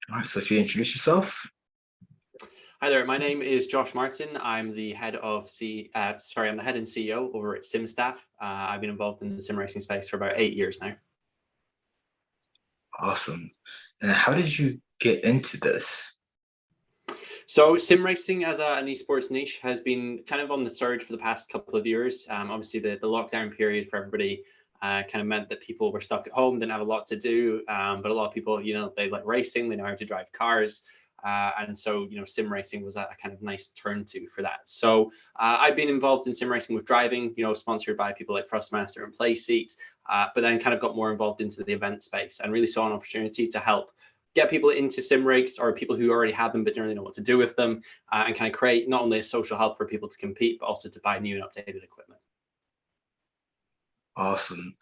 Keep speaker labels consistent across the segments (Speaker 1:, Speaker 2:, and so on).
Speaker 1: All right, so if you introduce yourself.
Speaker 2: Hi there, my name is Josh Martin. I'm the I'm the head and CEO over at SimStaff. I've been involved in the sim racing space for about 8 years now.
Speaker 1: Awesome. And how did you get into this?
Speaker 2: So sim racing as an esports niche has been kind of on the surge for the past couple of years. Obviously, the lockdown period for everybody kind of meant that people were stuck at home, didn't have a lot to do. But a lot of people, they like racing, they know how to drive cars. And so, sim racing was a kind of nice turn to for that. So I've been involved in sim racing with driving, sponsored by people like Thrustmaster and Playseat, but then kind of got more involved into the event space and really saw an opportunity to help get people into sim rigs or people who already have them but don't really know what to do with them, and kind of create not only a social hub for people to compete, but also to buy new and updated equipment.
Speaker 1: Awesome.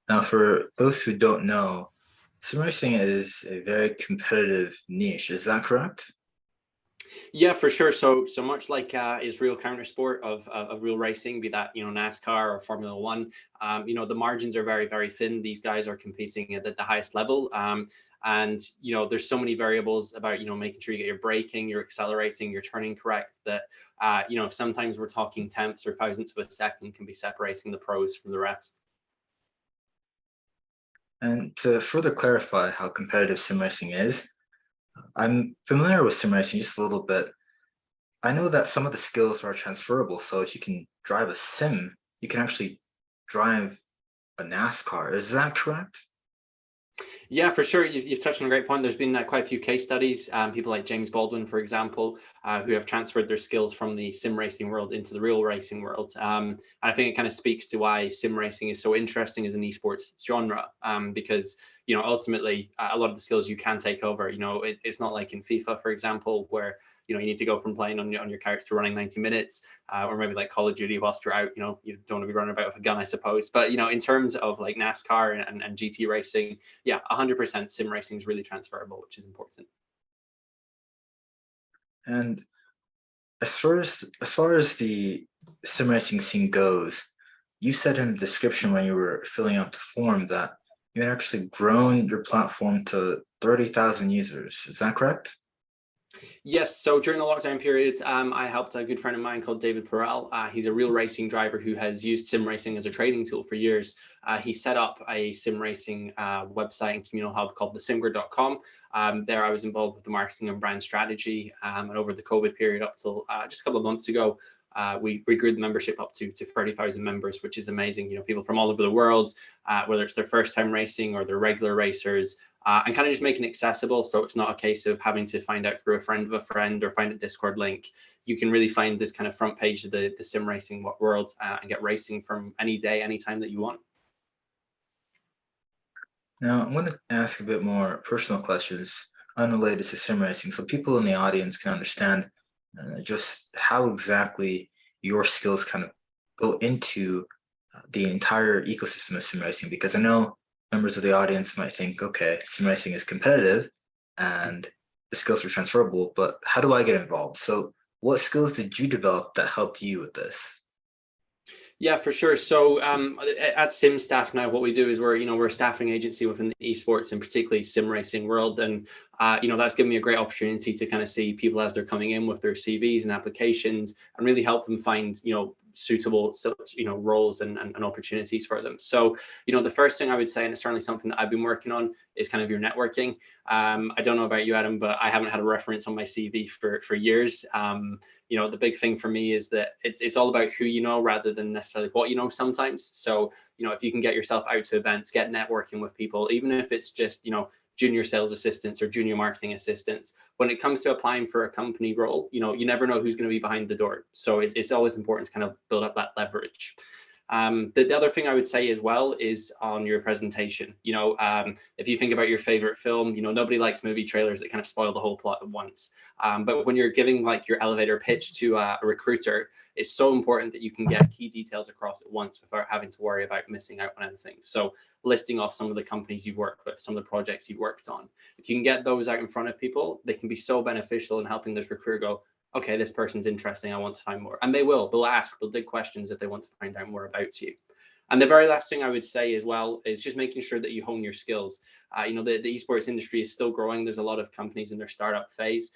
Speaker 1: Now, for those who don't know, sim racing is a very competitive niche. Is that correct?
Speaker 2: Yeah, for sure. So much like is real countersport of real racing, be that NASCAR or Formula One. The margins are very very thin. These guys are competing at the highest level, and there's so many variables about making sure you get your braking, your accelerating, your turning correct. That sometimes we're talking tenths or thousandths of a second can be separating the pros from the rest.
Speaker 1: And to further clarify how competitive sim racing is, I'm familiar with sim racing just a little bit. I know that some of the skills are transferable. So if you can drive a sim, you can actually drive a NASCAR. Is that correct?
Speaker 2: Yeah, for sure. You've touched on a great point. There's been quite a few case studies, people like James Baldwin, for example, who have transferred their skills from the sim racing world into the real racing world. And I think it kind of speaks to why sim racing is so interesting as an esports genre, because ultimately a lot of the skills you can take over. It's not like in FIFA, for example, where you need to go from playing on your couch to running 90 minutes, or maybe like Call of Duty whilst you're out. You don't want to be running about with a gun, I suppose. But in terms of like NASCAR and GT racing, yeah, 100% sim racing is really transferable, which is important.
Speaker 1: And as far as the sim racing scene goes, you said in the description when you were filling out the form that you had actually grown your platform to 30,000 users. Is that correct?
Speaker 2: Yes, so during the lockdown period, I helped a good friend of mine called David Perel. He's a real racing driver who has used sim racing as a trading tool for years. He set up a sim racing website and communal hub called thesimgrid.com. There I was involved with the marketing and brand strategy. And over the COVID period up till just a couple of months ago, we grew the membership up to 30,000 members, which is amazing. People from all over the world, whether it's their first time racing or they're regular racers, and kind of just making it accessible. So it's not a case of having to find out through a friend of a friend or find a Discord link. You can really find this kind of front page of the sim racing world, and get racing from any day, anytime that you want.
Speaker 1: Now, I'm going to ask a bit more personal questions unrelated to sim racing so people in the audience can understand just how exactly your skills kind of go into the entire ecosystem of sim racing. Because I know members of the audience might think, okay, sim racing is competitive and the skills are transferable, but how do I get involved? So, what skills did you develop that helped you with this?
Speaker 2: Yeah, for sure. So at SimStaff now, what we do is we're a staffing agency within the esports and particularly sim racing world, and that's given me a great opportunity to kind of see people as they're coming in with their CVs and applications, and really help them find suitable roles and opportunities for them. So the first thing I would say, and it's certainly something that I've been working on, is kind of your networking. I don't know about you, Adam, but I haven't had a reference on my CV for years. The big thing for me is that it's all about who you know rather than necessarily what you know sometimes. So if you can get yourself out to events, get networking with people, even if it's just junior sales assistants or junior marketing assistants, when it comes to applying for a company role, you never know who's going to be behind the door. So it's always important to kind of build up that leverage. The other thing I would say as well is on your presentation. If you think about your favorite film, nobody likes movie trailers that kind of spoil the whole plot at once. But when you're giving like your elevator pitch to a recruiter, it's so important that you can get key details across at once without having to worry about missing out on anything. So listing off some of the companies you've worked with, some of the projects you've worked on. If you can get those out in front of people, they can be so beneficial in helping this recruiter go, okay, this person's interesting, I want to find more. And they will, they'll ask, they'll dig questions if they want to find out more about you. And the very last thing I would say as well is just making sure that you hone your skills. The esports industry is still growing. There's a lot of companies in their startup phase.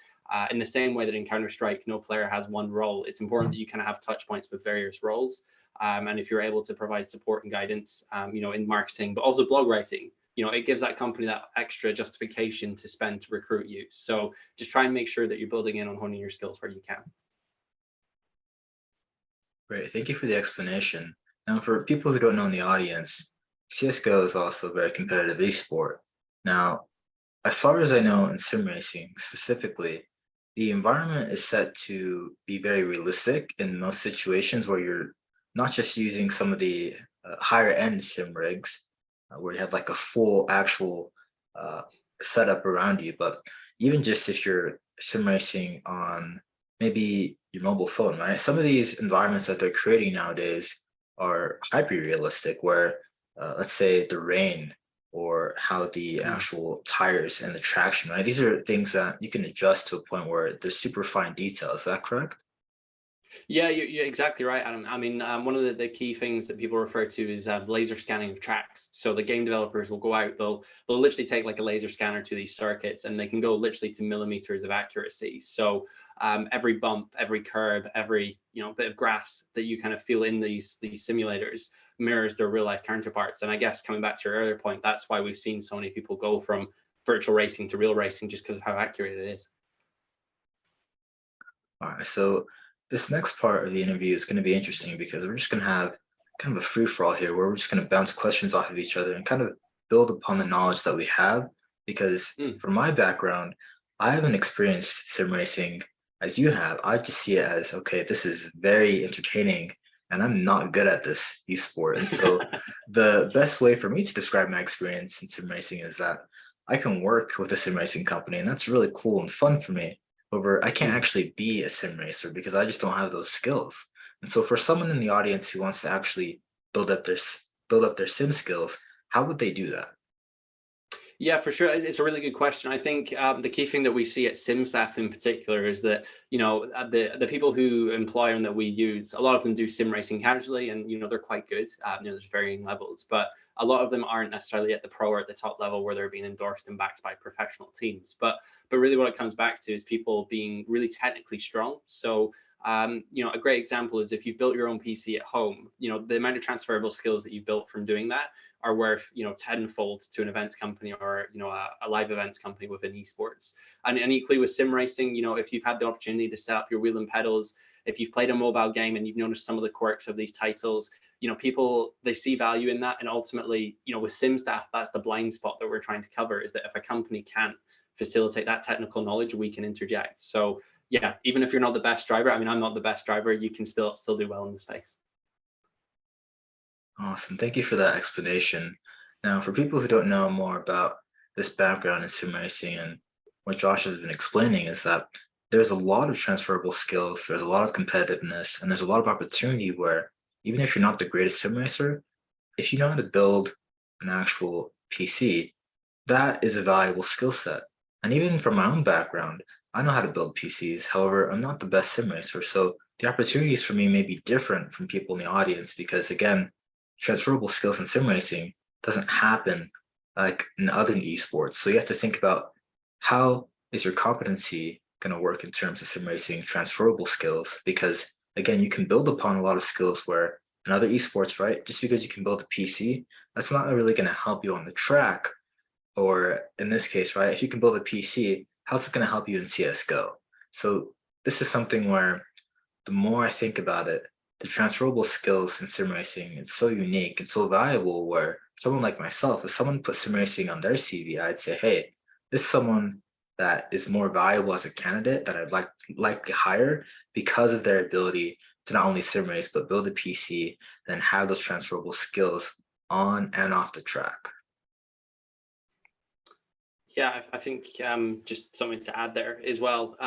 Speaker 2: In the same way that in Counter-Strike, no player has one role, it's important that you kind of have touch points with various roles. And if you're able to provide support and guidance, in marketing, but also blog writing, it gives that company that extra justification to spend to recruit you. So just try and make sure that you're building in on honing your skills where you can.
Speaker 1: Great, thank you for the explanation. Now, for people who don't know in the audience, CSGO is also a very competitive esport. Now, as far as I know in sim racing specifically, the environment is set to be very realistic in most situations where you're not just using some of the higher end sim rigs, where you have like a full actual setup around you, but even just if you're sim racing on maybe your mobile phone, right? Some of these environments that they're creating nowadays are hyper realistic, where let's say the rain or how the actual tires and the traction, right? These are things that you can adjust to a point where there's super fine detail. Is that correct?
Speaker 2: Yeah, you're exactly right, Adam. I mean, one of the key things that people refer to is laser scanning of tracks. So the game developers will go out, they'll literally take like a laser scanner to these circuits, and they can go literally to millimeters of accuracy. So every bump, every curb, every bit of grass that you kind of feel in these simulators mirrors their real life counterparts. And I guess coming back to your earlier point, that's why we've seen so many people go from virtual racing to real racing, just because of how accurate it is.
Speaker 1: All right, so this next part of the interview is going to be interesting because we're just going to have kind of a free for all here where we're just going to bounce questions off of each other and kind of build upon the knowledge that we have. Because from my background, I haven't experienced sim racing as you have. I just see it as, okay, this is very entertaining and I'm not good at this esport. And so the best way for me to describe my experience in sim racing is that I can work with a sim racing company, and that's really cool and fun for me. Over, I can't actually be a sim racer because I just don't have those skills. And so for someone in the audience who wants to actually build up their sim skills, how would they do that?
Speaker 2: Yeah, for sure. It's a really good question. I think the key thing that we see at SimStaff in particular is that the people who employ and that we use, a lot of them do sim racing casually, and they're quite good. There's varying levels, but a lot of them aren't necessarily at the pro or at the top level where they're being endorsed and backed by professional teams. But really, what it comes back to is people being really technically strong. So a great example is if you've built your own PC at home, the amount of transferable skills that you've built from doing that are worth tenfold to an events company or a live events company within esports. And equally with sim racing, if you've had the opportunity to set up your wheel and pedals, if you've played a mobile game and you've noticed some of the quirks of these titles, people, they see value in that. And ultimately, with SimStaff, that's the blind spot that we're trying to cover, is that if a company can't facilitate that technical knowledge, we can interject. So yeah, even if you're not the best driver, I mean, I'm not the best driver, you can still do well in the space.
Speaker 1: Awesome. Thank you for that explanation. Now, for people who don't know more about this background in sim racing and what Josh has been explaining is that there's a lot of transferable skills, there's a lot of competitiveness, and there's a lot of opportunity where even if you're not the greatest sim racer, if you know how to build an actual PC, that is a valuable skill set. And even from my own background, I know how to build PCs. However, I'm not the best sim racer. So the opportunities for me may be different from people in the audience because, again, transferable skills in sim racing doesn't happen like in other esports. So you have to think about how is your competency going to work in terms of sim racing transferable skills? Because again, you can build upon a lot of skills where in other esports, right? Just because you can build a PC, that's not really going to help you on the track. Or in this case, right? If you can build a PC, how's it going to help you in CSGO? So this is something where the more I think about it, the transferable skills in sim racing is so unique and so valuable where someone like myself, if someone put sim racing on their CV, I'd say, hey, this is someone that is more valuable as a candidate that I'd like to hire because of their ability to not only sim race, but build a PC and have those transferable skills on and off the track.
Speaker 2: Yeah, I think just something to add there as well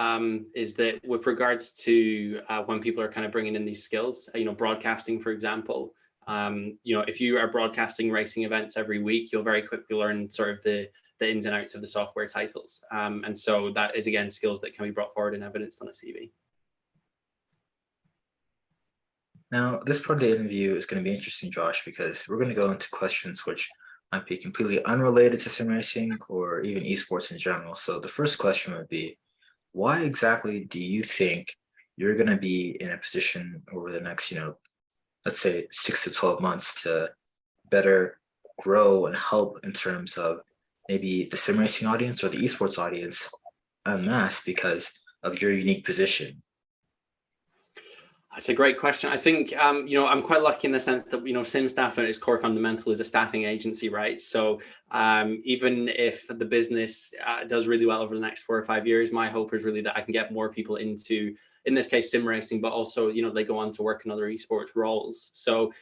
Speaker 2: is that with regards to when people are kind of bringing in these skills, broadcasting, for example, if you are broadcasting racing events every week, you'll very quickly learn sort of the ins and outs of the software titles. And so that is, again, skills that can be brought forward and evidenced on a CV.
Speaker 1: Now, this part of the interview is going to be interesting, Josh, because we're going to go into questions which might be completely unrelated to sim racing or even esports in general. So the first question would be, why exactly do you think you're going to be in a position over the next, let's say 6 to 12 months to better grow and help in terms of maybe the sim racing audience or the esports audience en masse because of your unique position?
Speaker 2: That's a great question. I think, I'm quite lucky in the sense that, SimStaff at its core fundamental is a staffing agency, right? So even if the business does really well over the next 4 or 5 years, my hope is really that I can get more people into, in this case, sim racing, but also, they go on to work in other esports roles. So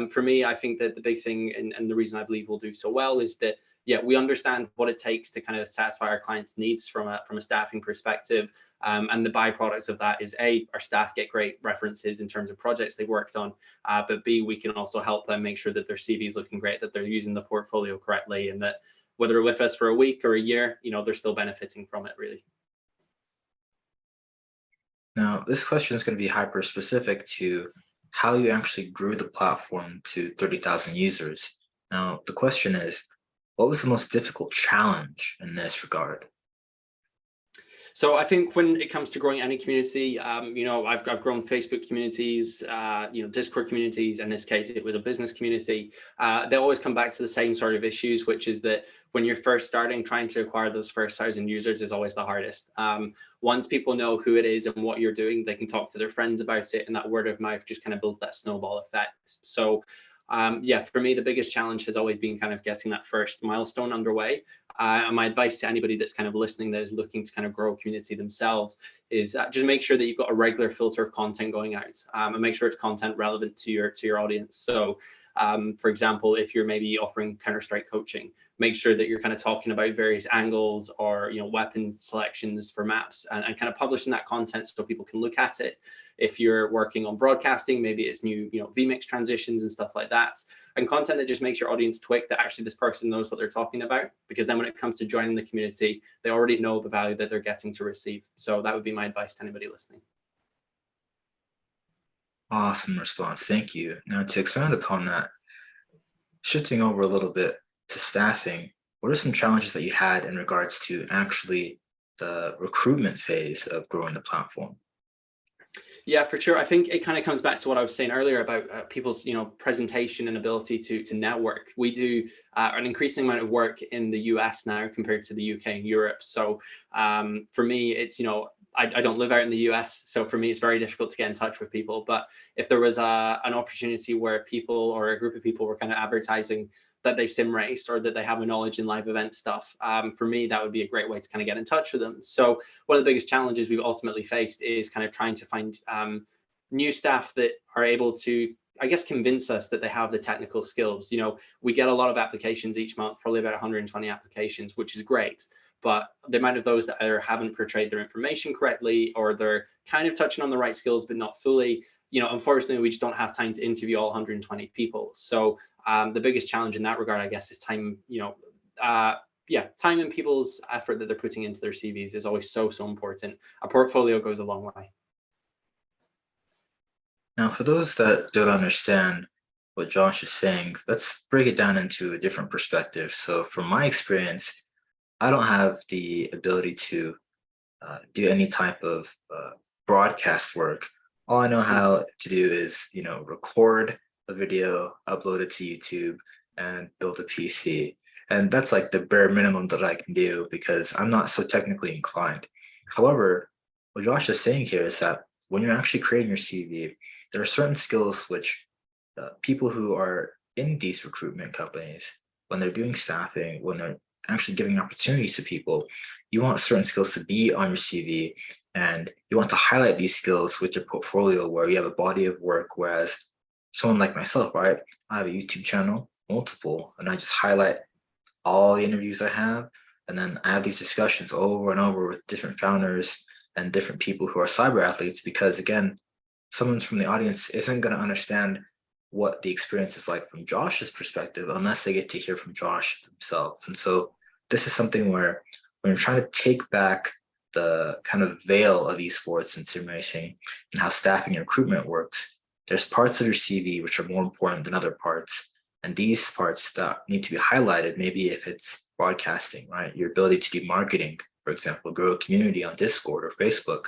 Speaker 2: for me, I think that the big thing and the reason I believe we'll do so well is that, yeah, we understand what it takes to kind of satisfy our clients' needs from a staffing perspective. And the byproducts of that is A, our staff get great references in terms of projects they worked on, but B, we can also help them make sure that their CV is looking great, that they're using the portfolio correctly, and that whether they're with us for a week or a year, they're still benefiting from it, really.
Speaker 1: Now, this question is going to be hyper specific to how you actually grew the platform to 30,000 users. Now, the question is, what was the most difficult challenge in this regard?
Speaker 2: So I think when it comes to growing any community, I've grown Facebook communities, Discord communities. In this case, it was a business community. They always come back to the same sort of issues, which is that when you're first starting, trying to acquire those first 1,000 users is always the hardest. Once people know who it is and what you're doing, they can talk to their friends about it, and that word of mouth just kind of builds that snowball effect. So yeah, for me, the biggest challenge has always been kind of getting that first milestone underway. And my advice to anybody that's kind of listening that is looking to kind of grow a community themselves is just make sure that you've got a regular filter of content going out, and make sure it's content relevant to your audience. So for example, if you're maybe offering Counter-Strike coaching, make sure that you're kind of talking about various angles or weapon selections for maps, and kind of publishing that content so people can look at it. If you're working on broadcasting, maybe it's new vmix transitions and stuff like that, and content that just makes your audience twig that actually this person knows what they're talking about, because then when it comes to joining the community, they already know the value that they're getting to receive. So that would be my advice to anybody listening.
Speaker 1: Awesome response. Thank you. Now, to expand upon that, shifting over a little bit to staffing, what are some challenges that you had in regards to actually the recruitment phase of growing the platform?
Speaker 2: Yeah, for sure. I think it kind of comes back to what I was saying earlier about people's, presentation and ability to network. We do an increasing amount of work in the US now compared to the UK and Europe. So for me, it's, I don't live out in the US, so for me, it's very difficult to get in touch with people. But if there was an opportunity where people or a group of people were kind of advertising that they sim race or that they have a knowledge in live event stuff, for me, that would be a great way to kind of get in touch with them. So one of the biggest challenges we've ultimately faced is kind of trying to find new staff that are able to, I guess, convince us that they have the technical skills. We get a lot of applications each month, probably about 120 applications, which is great. But the amount of those that either haven't portrayed their information correctly or they're kind of touching on the right skills, but not fully, unfortunately, we just don't have time to interview all 120 people. So the biggest challenge in that regard, I guess, is time. Time and people's effort that they're putting into their CVs is always so important. A portfolio goes a long way.
Speaker 1: Now, for those that don't understand what Josh is saying, let's break it down into a different perspective. So, from my experience, I don't have the ability to do any type of broadcast work. All I know how to do is, record a video, upload it to YouTube, and build a PC. And that's like the bare minimum that I can do because I'm not so technically inclined. However, what Josh is saying here is that when you're actually creating your CV, there are certain skills which people who are in these recruitment companies, when they're doing staffing, when they're actually giving opportunities to people, you want certain skills to be on your CV, and you want to highlight these skills with your portfolio where you have a body of work. Whereas someone like myself, right, I have a YouTube channel, multiple, and I just highlight all the interviews I have, and then I have these discussions over and over with different founders and different people who are cyber athletes, because again, someone from the audience isn't going to understand what the experience is like from Josh's perspective unless they get to hear from Josh himself. And so this is something where when you're trying to take back the kind of veil of esports and sim racing and how staffing and recruitment works, there's parts of your CV which are more important than other parts. And these parts that need to be highlighted, maybe if it's broadcasting, right? Your ability to do marketing, for example, grow a community on Discord or Facebook.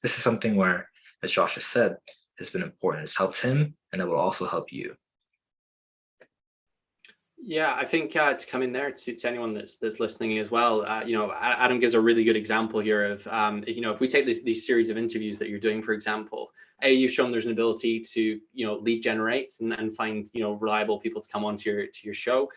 Speaker 1: This is something where, as Josh has said, has been important. It's helped him, and it will also help you.
Speaker 2: Yeah, I think to come in there to anyone that's listening as well, Adam gives a really good example here of if we take these series of interviews that you're doing, for example, you've shown there's an ability to lead generate and find reliable people to come onto your show.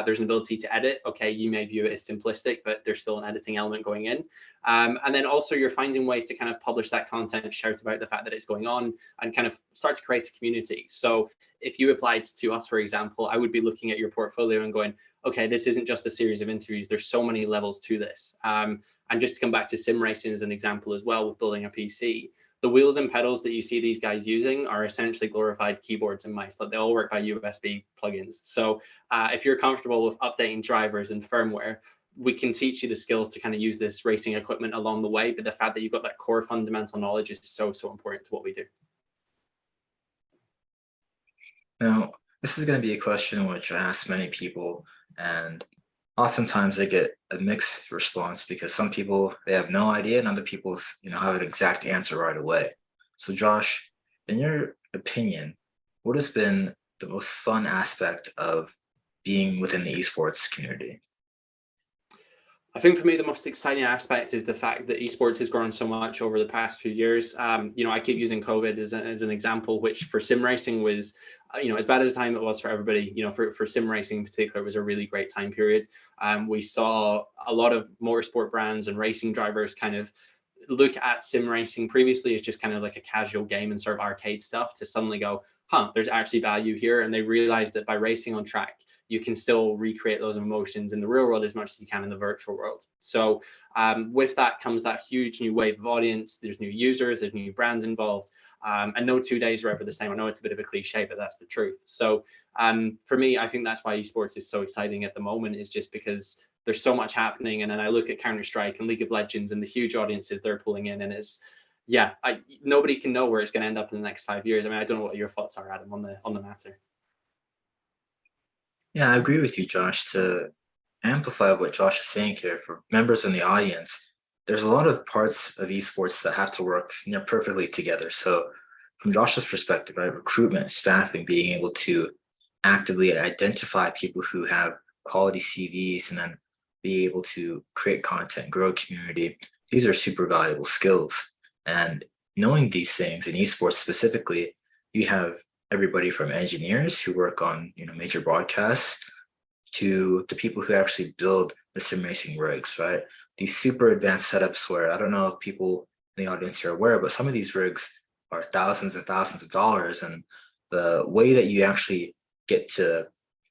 Speaker 2: There's an ability to edit. Okay, you may view it as simplistic, but there's still an editing element going in. And then also you're finding ways to kind of publish that content, shout about the fact that it's going on, and kind of start to create a community. So if you applied to us, for example, I would be looking at your portfolio and going, okay, this isn't just a series of interviews. There's so many levels to this. And just to come back to sim racing as an example as well with building a PC, the wheels and pedals that you see these guys using are essentially glorified keyboards and mice. They all work by USB plugins. So if you're comfortable with updating drivers and firmware, we can teach you the skills to kind of use this racing equipment along the way. But the fact that you've got that core fundamental knowledge is so important to what we do.
Speaker 1: Now, this is going to be a question which I ask many people, and oftentimes I get a mixed response because some people, they have no idea, and other people have an exact answer right away. So Josh, in your opinion, what has been the most fun aspect of being within the esports community?
Speaker 2: I think for me, the most exciting aspect is the fact that esports has grown so much over the past few years. I keep using COVID as an example, which for sim racing was, as bad as time it was for everybody, for sim racing in particular, it was a really great time period. We saw a lot of motorsport brands and racing drivers kind of look at sim racing previously as just kind of like a casual game and sort of arcade stuff to suddenly go, there's actually value here. And they realized that by racing on track, you can still recreate those emotions in the real world as much as you can in the virtual world. So with that comes that huge new wave of audience. There's new users, there's new brands involved, and no 2 days are ever the same. I know it's a bit of a cliche, but that's the truth. So for me, I think that's why esports is so exciting at the moment, is just because there's so much happening. And then I look at Counter-Strike and League of Legends and the huge audiences they're pulling in, and it's, nobody can know where it's going to end up in the next 5 years. I mean, I don't know what your thoughts are, Adam, on the matter.
Speaker 1: Yeah, I agree with you, Josh. To amplify what Josh is saying here, for members in the audience, there's a lot of parts of esports that have to work perfectly together. So from Josh's perspective, right, recruitment, staffing, being able to actively identify people who have quality CVs and then be able to create content, grow a community, these are super valuable skills. And knowing these things in esports specifically, you have everybody from engineers who work on major broadcasts to the people who actually build the sim racing rigs, right? These super advanced setups where, I don't know if people in the audience are aware, but some of these rigs are thousands and thousands of dollars. And the way that you actually get to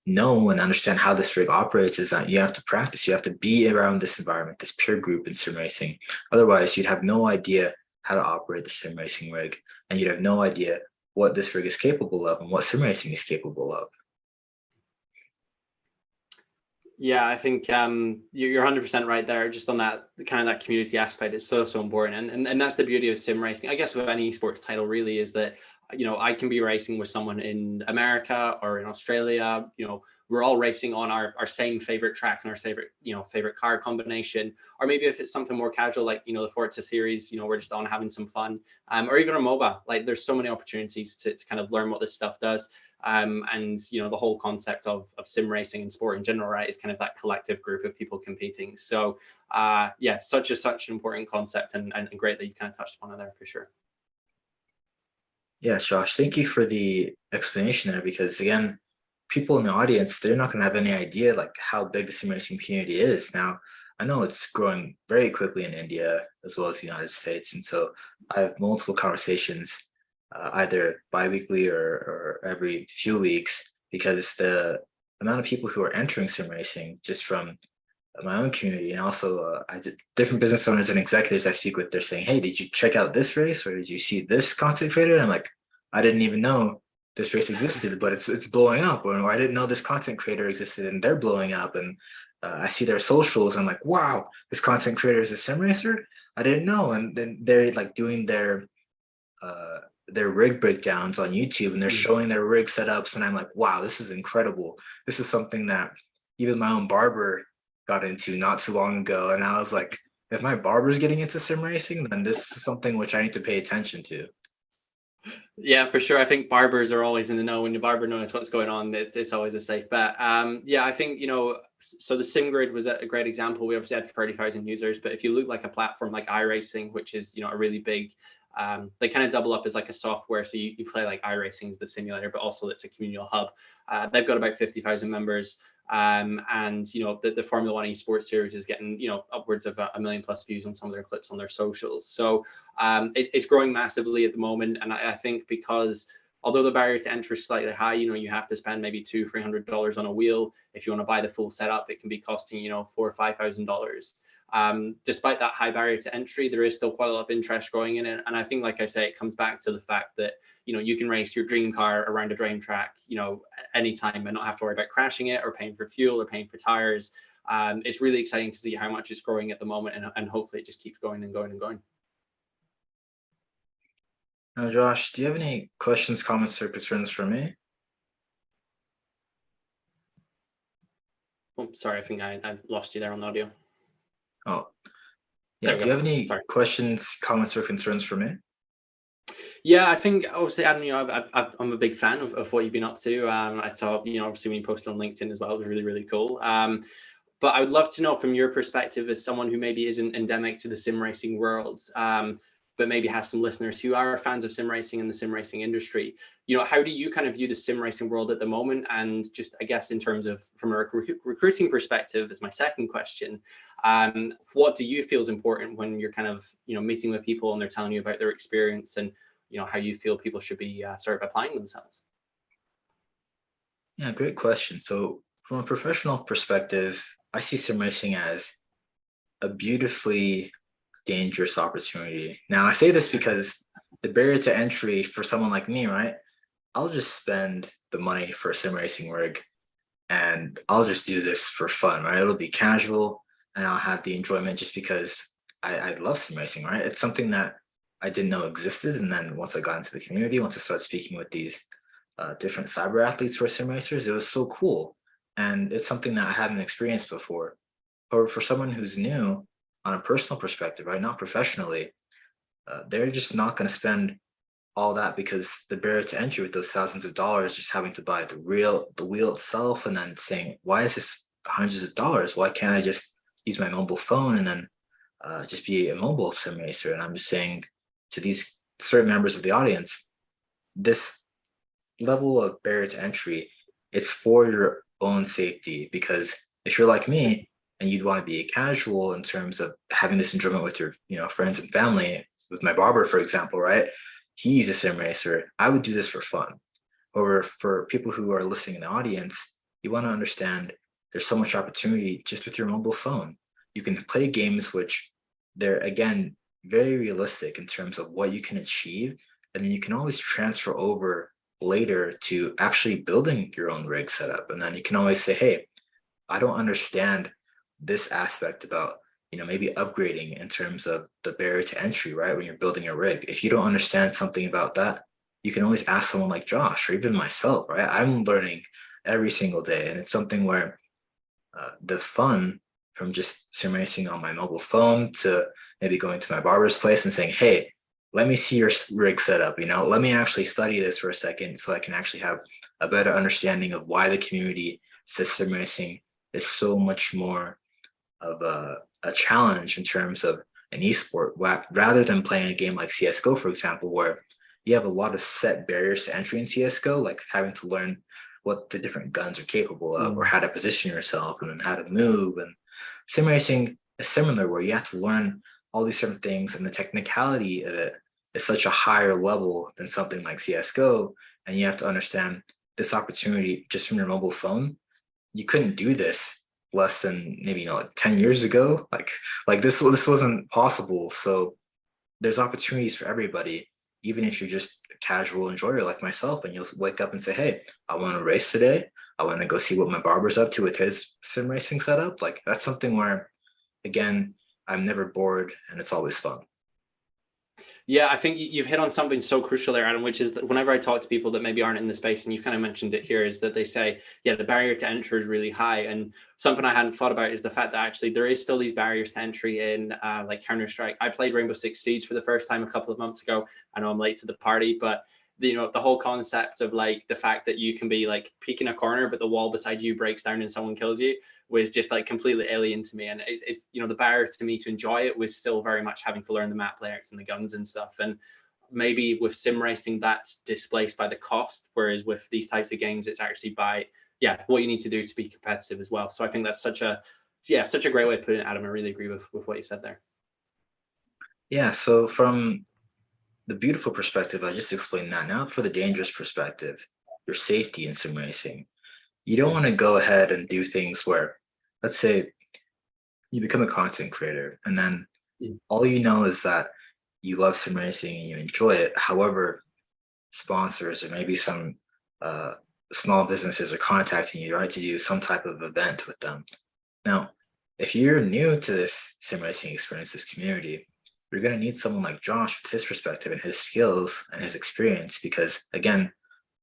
Speaker 1: know and understand how this rig operates is that you have to practice. You have to be around this environment, this peer group in sim racing. Otherwise, you'd have no idea how to operate the sim racing rig, and you'd have no idea what this rig is capable of and what sim racing is capable of.
Speaker 2: Yeah, I think you're 100% right there. Just on that kind of that community aspect is so important, and that's the beauty of sim racing. I guess with any esports title really is that I can be racing with someone in America or in Australia. We're all racing on our same favorite track and our favorite car combination. Or maybe if it's something more casual like the Forza series, we're just on having some fun. Or even a MOBA. Like there's so many opportunities to kind of learn what this stuff does. And the whole concept of sim racing and sport in general, right, is kind of that collective group of people competing. So such an important concept, and great that you kind of touched upon it there for sure.
Speaker 1: Yes, Josh, thank you for the explanation there, because again, people in the audience, they're not going to have any idea like how big the sim racing community is. Now, I know it's growing very quickly in India as well as the United States. And so I have multiple conversations, either bi-weekly or every few weeks, because the amount of people who are entering sim racing just from my own community, and also different business owners and executives I speak with, they're saying, hey, did you check out this race, or did you see this content creator? And I'm like, I didn't even know this race existed, but it's blowing up. Or I didn't know this content creator existed and they're blowing up. And I see their socials. I'm like, wow, this content creator is a sim racer. I didn't know. And then they're like doing their rig breakdowns on YouTube and they're
Speaker 2: Mm.
Speaker 1: showing their rig setups. And I'm like, wow, this is incredible. This is something that even my own barber got into not too long ago. And I was like, if my barber's getting into sim racing, then this is something which I need to pay attention to.
Speaker 2: Yeah, for sure. I think barbers are always in the know. When the barber knows what's going on, it's always a safe bet. Yeah, I think, so the SimGrid was a great example. We obviously had 30,000 users, but if you look like a platform like iRacing, which is, a really big, they kind of double up as like a software. So you play like iRacing is the simulator, but also it's a communal hub. They've got about 50,000 members. And the Formula One esports series is getting upwards of a million plus views on some of their clips on their socials. So it's growing massively at the moment, and I think because although the barrier to entry is slightly high, you have to spend maybe $200-300 on a wheel. If you want to buy the full setup, it can be costing $4,000 or $5,000. Despite that high barrier to entry, there is still quite a lot of interest growing in it. And I think, like I say, it comes back to the fact that, you can race your dream car around a dream track, anytime and not have to worry about crashing it or paying for fuel or paying for tires. It's really exciting to see how much it's growing at the moment, and hopefully it just keeps going and going and going.
Speaker 1: Now, Josh, do you have any questions, comments, or concerns for me?
Speaker 2: Oh, sorry, I think I lost you there on audio.
Speaker 1: Oh, yeah.
Speaker 2: There we
Speaker 1: Do you
Speaker 2: go.
Speaker 1: have any
Speaker 2: Sorry.
Speaker 1: questions, comments, or concerns for me?
Speaker 2: Yeah, I think obviously, Adam, I'm a big fan of what you've been up to. I saw, obviously when you posted on LinkedIn as well, it was really, really cool. But I would love to know from your perspective as someone who maybe isn't endemic to the sim racing world, but maybe has some listeners who are fans of sim racing and the sim racing industry. How do you kind of view the sim racing world at the moment? And just, I guess, in terms of from a recruiting perspective, as my second question, what do you feel is important when you're kind of, meeting with people and they're telling you about their experience and, how you feel people should be sort of applying themselves?
Speaker 1: Yeah, great question. So, from a professional perspective, I see sim racing as a beautifully dangerous opportunity. Now, I say this because the barrier to entry for someone like me, right? I'll just spend the money for a sim racing rig and I'll just do this for fun, right? It'll be casual and I'll have the enjoyment just because I love sim racing, right? It's something that I didn't know existed. And then once I got into the community, once I started speaking with these different cyber athletes who are sim racers, it was so cool. And it's something that I hadn't experienced before. Or for someone who's new on a personal perspective, right? Not professionally, they're just not going to spend all that because the barrier to entry with those thousands of dollars, just having to buy the wheel itself, and then saying, why is this hundreds of dollars? Why can't I just use my mobile phone and then just be a mobile sim racer? And I'm just saying to these certain members of the audience, this level of barrier to entry, it's for your own safety. Because if you're like me and you'd want to be casual in terms of having this enjoyment with your friends and family, with my barber, for example, right? He's a sim racer. I would do this for fun. Or for people who are listening in the audience, you want to understand there's so much opportunity just with your mobile phone. You can play games which they're, again, very realistic in terms of what you can achieve. And then you can always transfer over later to actually building your own rig setup. And then you can always say, hey, I don't understand this aspect about maybe upgrading in terms of the barrier to entry, right? When you're building a rig, if you don't understand something about that, you can always ask someone like Josh or even myself, right? I'm learning every single day, and it's something where the fun from just sim racing on my mobile phone to maybe going to my barber's place and saying, hey, let me see your rig setup, let me actually study this for a second so I can actually have a better understanding of why the community says sim racing is so much more of a challenge in terms of an esport, rather than playing a game like CSGO, for example, where you have a lot of set barriers to entry in CSGO, like having to learn what the different guns are capable of or how to position yourself and then how to move. And sim racing is similar, where you have to learn all these different things, and the technicality of it is such a higher level than something like CSGO. And you have to understand this opportunity just from your mobile phone. You couldn't do this less than maybe like 10 years ago. Like this wasn't possible. So there's opportunities for everybody, even if you're just a casual enjoyer like myself, and you'll wake up and say, hey, I want to race today. I want to go see what my barber's up to with his sim racing setup. Like that's something where, again, I'm never bored and it's always fun.
Speaker 2: Yeah, I think you've hit on something so crucial there, Adam, which is that whenever I talk to people that maybe aren't in the space, and you kind of mentioned it here, is that they say, yeah, the barrier to entry is really high. And something I hadn't thought about is the fact that actually there is still these barriers to entry in like Counter-Strike. I played Rainbow Six Siege for the first time a couple of months ago. I know I'm late to the party, but the whole concept of like the fact that you can be like peeking a corner, but the wall beside you breaks down and someone kills you was just like completely alien to me. And it's the barrier to me to enjoy it was still very much having to learn the map layouts and the guns and stuff. And maybe with sim racing, that's displaced by the cost, whereas with these types of games, it's actually by what you need to do to be competitive as well. So I think that's such a great way of putting it, Adam. I really agree with what you said there.
Speaker 1: Yeah, so from the beautiful perspective, I just explained that. Now for the dangerous perspective, your safety in sim racing. You don't want to go ahead and do things where, let's say, you become a content creator and then
Speaker 2: Mm.
Speaker 1: all you know is that you love sim racing and you enjoy it. However, sponsors or maybe some uh, small businesses are contacting you, right, to do some type of event with them. Now, if you're new to this sim racing experience, this community, you're going to need someone like Josh with his perspective and his skills and his experience because, again,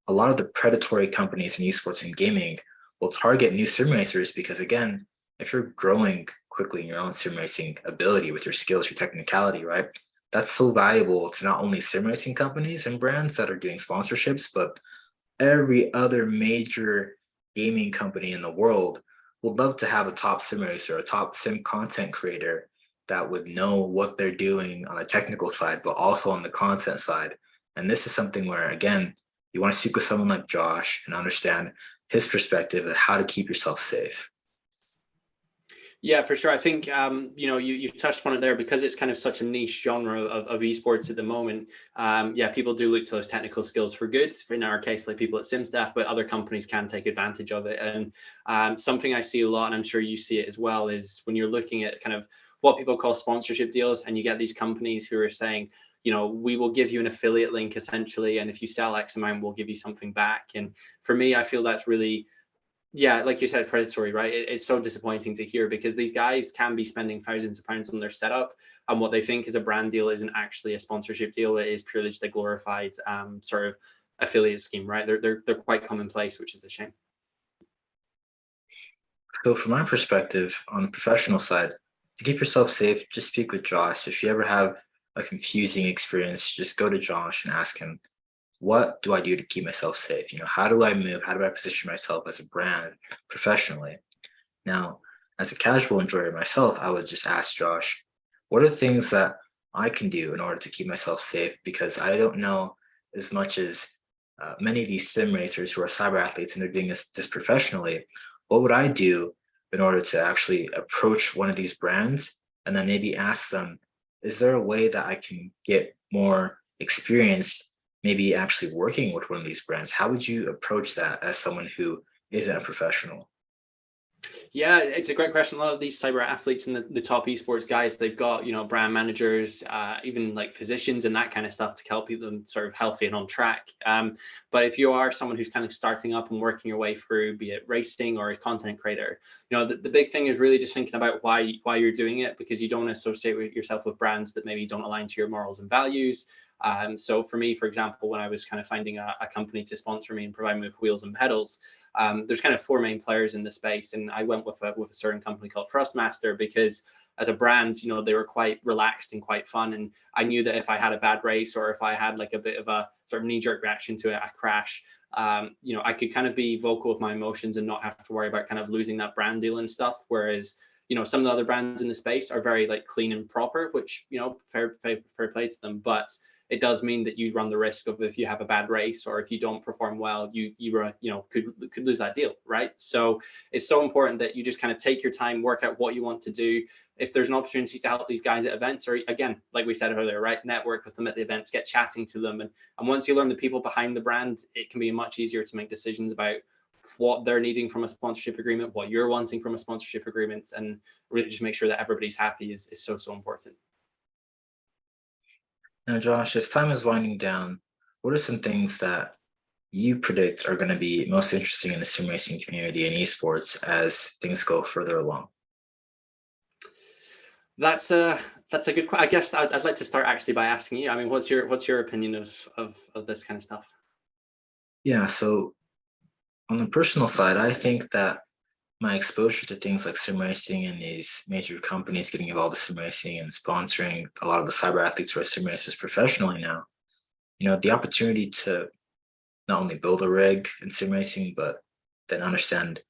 Speaker 1: a lot of the predatory companies in esports and gaming will target new sim racers because, again, if you're growing quickly in your own sim racing ability with your skills, your technicality, right? That's so valuable to not only sim racing companies and brands that are doing sponsorships, but every other major gaming company in the world would love to have a top sim racer, a top sim content creator that would know what they're doing on a technical side, but also on the content side. And this is something where, again, you want to speak with someone like Josh and understand his perspective of how to keep yourself safe.
Speaker 2: Yeah, for sure. I think you've touched upon it there because it's kind of such a niche genre of esports at the moment. People do look to those technical skills for good. In our case, like people at SimStaff, but other companies can take advantage of it. And something I see a lot, and I'm sure you see it as well, is when you're looking at kind of what people call sponsorship deals, and you get these companies who are saying, we will give you an affiliate link essentially, and if you sell X amount, we'll give you something back. And for me, I feel that's really like you said, predatory, right? It's so disappointing to hear because these guys can be spending thousands of pounds on their setup, and what they think is a brand deal isn't actually a sponsorship deal. It is purely just a glorified sort of affiliate scheme, right? They're quite commonplace, which is a shame.
Speaker 1: So from my perspective, on the professional side, to keep yourself safe, just speak with Josh. If you ever have a confusing experience, just go to Josh and ask him, what do I do to keep myself safe? How do I move? How do I position myself as a brand professionally? Now, as a casual enjoyer myself, I would just ask Josh, what are things that I can do in order to keep myself safe? Because I don't know as much as many of these sim racers who are cyber athletes and they're doing this professionally. What would I do in order to actually approach one of these brands and then maybe ask them, is there a way that I can get more experience, maybe actually working with one of these brands? How would you approach that as someone who isn't a professional?
Speaker 2: Yeah, it's a great question. A lot of these cyber athletes and the top esports guys, they've got, brand managers, even like physicians and that kind of stuff to help them sort of healthy and on track. But if you are someone who's kind of starting up and working your way through, be it racing or as content creator, the big thing is really just thinking about why you're doing it, because you don't associate yourself with brands that maybe don't align to your morals and values. So for me, for example, when I was kind of finding a company to sponsor me and provide me with wheels and pedals, there's kind of four main players in the space, and I went with a certain company called Thrustmaster because as a brand, they were quite relaxed and quite fun, and I knew that if I had a bad race or if I had like a bit of a sort of knee-jerk reaction to a crash, I could kind of be vocal with my emotions and not have to worry about kind of losing that brand deal and stuff. Whereas some of the other brands in the space are very like clean and proper, which fair play to them, but it does mean that you run the risk of, if you have a bad race or if you don't perform well, you could lose that deal, right? So it's so important that you just kind of take your time, work out what you want to do. If there's an opportunity to help these guys at events, or again, like we said earlier, right, network with them at the events, get chatting to them, and once you learn the people behind the brand, it can be much easier to make decisions about what they're needing from a sponsorship agreement, what you're wanting from a sponsorship agreement, and really just make sure that everybody's happy is so important.
Speaker 1: Now, Josh, as time is winding down, what are some things that you predict are going to be most interesting in the sim racing community and esports as things go further along?
Speaker 2: That's a good question. I guess I'd like to start actually by asking you. I mean, what's your opinion of this kind of stuff?
Speaker 1: Yeah, so on the personal side, I think that my exposure to things like sim racing and these major companies getting involved in sim racing and sponsoring a lot of the cyber athletes who are sim racers professionally now, the opportunity to not only build a rig in sim racing, but then understand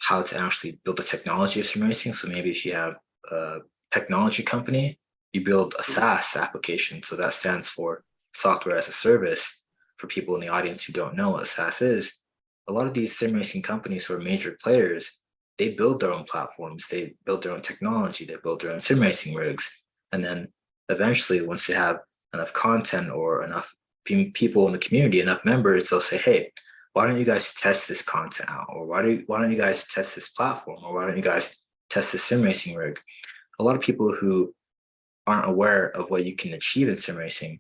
Speaker 1: how to actually build the technology of sim racing. So maybe if you have a technology company, you build a
Speaker 2: Mhm.
Speaker 1: SaaS application. So that stands for software as a service. For people in the audience who don't know what SaaS is, a lot of these sim racing companies who are major players, they build their own platforms, they build their own technology, they build their own sim racing rigs. And then eventually, once they have enough content or enough people in the community, enough members, they'll say, hey, why don't you guys test this content out? Or why don't you guys test this platform? Or why don't you guys test this sim racing rig? A lot of people who aren't aware of what you can achieve in sim racing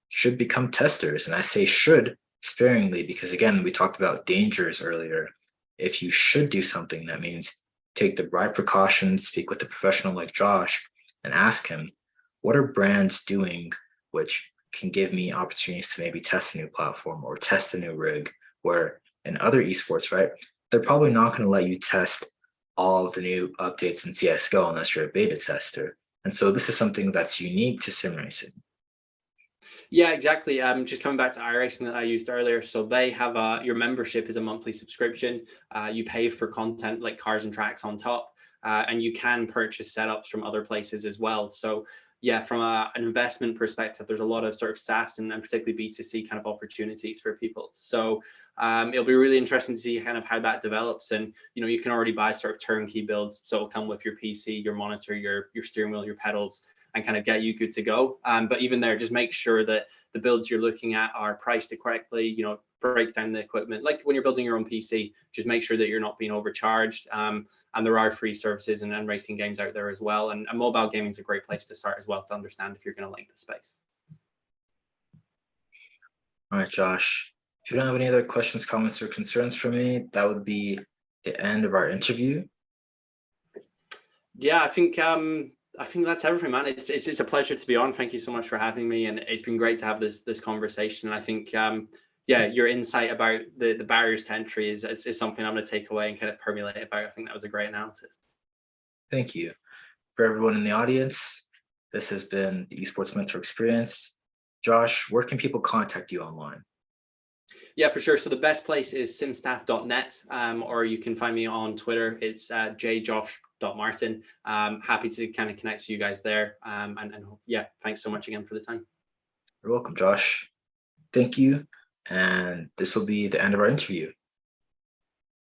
Speaker 1: should become testers. And I say should sparingly because, again, we talked about dangers earlier. If you should do something, that means take the right precautions, speak with a professional like Josh, and ask him, what are brands doing which can give me opportunities to maybe test a new platform or test a new rig? Where in other esports, right, they're probably not going to let you test all of the new updates in CSGO unless you're a beta tester. And so this is something that's unique to sim racing.
Speaker 2: Yeah, exactly. Just coming back to iRacing that I used earlier. So they have your membership is a monthly subscription. You pay for content like cars and tracks on top, and you can purchase setups from other places as well. So yeah, from an investment perspective, there's a lot of sort of SaaS and particularly B2C kind of opportunities for people. So it'll be really interesting to see kind of how that develops. And you can already buy sort of turnkey builds, so it'll come with your PC, your monitor, your steering wheel, your pedals, and kind of get you good to go. But even there, just make sure that the builds you're looking at are priced correctly. Break down the equipment. Like when you're building your own PC, just make sure that you're not being overcharged. And there are free services and racing games out there as well. And mobile gaming is a great place to start as well to understand if you're going to like the space.
Speaker 1: All right, Josh. If you don't have any other questions, comments, or concerns for me, that would be the end of our interview.
Speaker 2: Yeah, I think that's everything, man. It's a pleasure to be on. Thank you so much for having me, and it's been great to have this conversation. I think yeah, your insight about the barriers to entry is something I'm going to take away and kind of permeate about. I think that was a great analysis.
Speaker 1: Thank you. For everyone in the audience, this has been the Esports Mentor Experience. Josh, where can people contact you online?
Speaker 2: Yeah, for sure. So the best place is simstaff.net, or you can find me on Twitter. It's jjosh.martin. Happy to kind of connect to you guys there. And yeah, thanks so much again for the time.
Speaker 1: You're welcome, Josh. Thank you. And this will be the end of our interview.